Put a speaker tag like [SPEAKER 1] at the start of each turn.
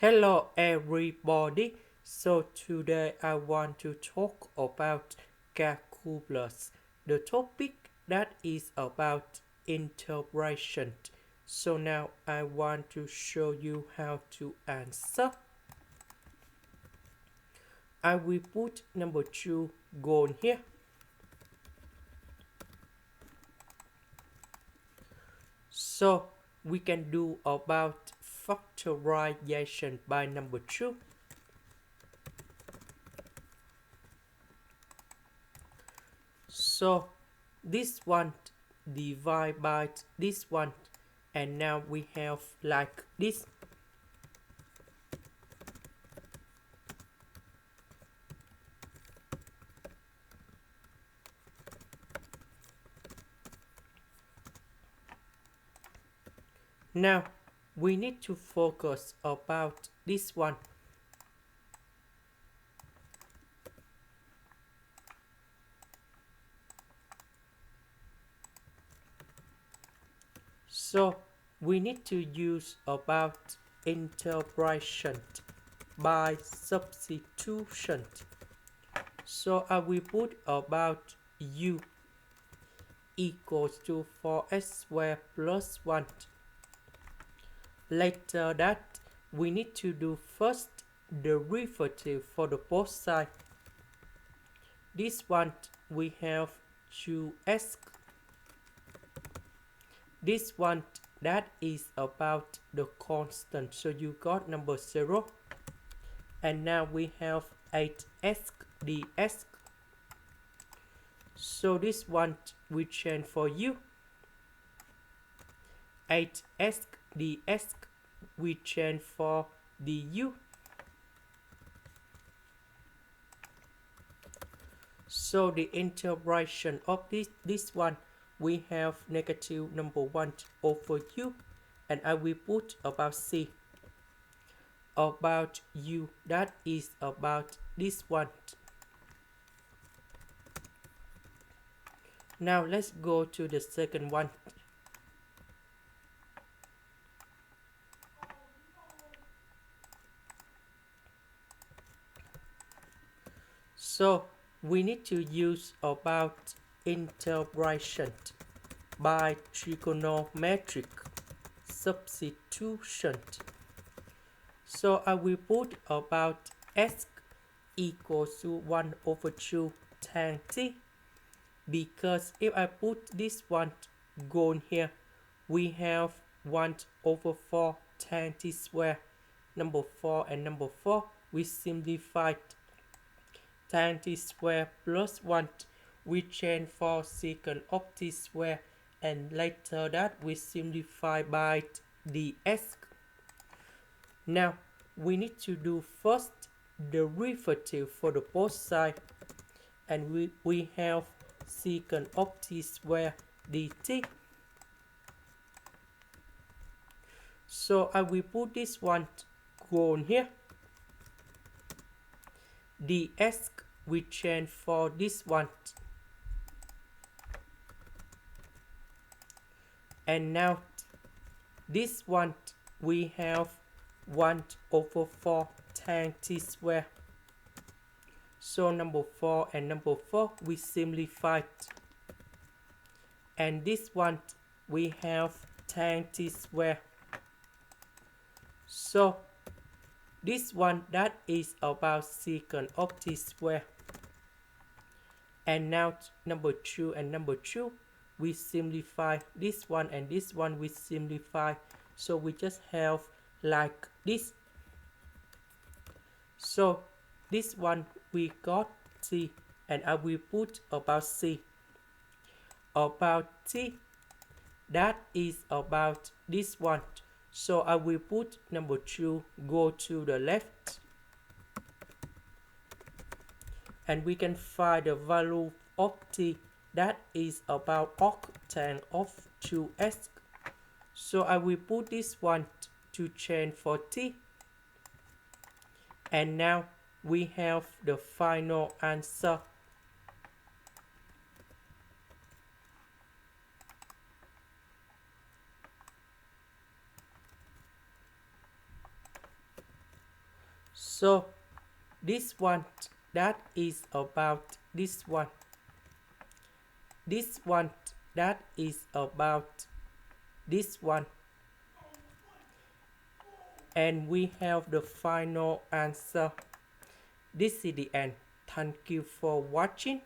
[SPEAKER 1] Hello everybody. So today I want to talk about calculus, the topic that is about integration. So now I want to show you how to answer. I will put number 2 gone here. So we can do about factorization by number 2. So this one divide by this one, and now we have like this. Now we need to focus about this one. So we need to use about integration by substitution. So I will put about u equals to 4x squared plus 1. Later that we need to do first derivative for the both sides. This one we have 2x. This one that is about the constant, so you got number 0. And now we have 8x dx. So this one we change for u. 8x dx we change for du. So the integration of this one, we have negative number 1 over u, and I will put about c. About u, that is about this one. Now let's go to the second one. So we need to use about integration by trigonometric substitution. So I will put about x equals to 1 over 2 tan t, because if I put this one gone here, we have 1 over 4 tan t squared. Number 4 and number 4 we simplified. Tan t squared plus 1 we change for secant of t squared, and later that we simplify by dx. Now we need to do first derivative for the both sides, and we have secant of t squared dt. So I will put this one gone here. dx we change for this one, and now this one we have 1 over 4 tan t squared. So number 4 and number 4 we simplified, and this one we have tan t squared. So this one that is about secant of t squared. And now number 2 and number 2 we simplify. This one and this one we simplify, so we just have like this. So this one we got c, and I will put about c. About t, that is about this one. So I will put number 2 go to the left, and we can find the value of t, that is about octane of 2x. So I will put this one to change for t, and now we have the final answer. So this one, that is about this one. This one, that is about this one. And we have the final answer. This is the end. Thank you for watching.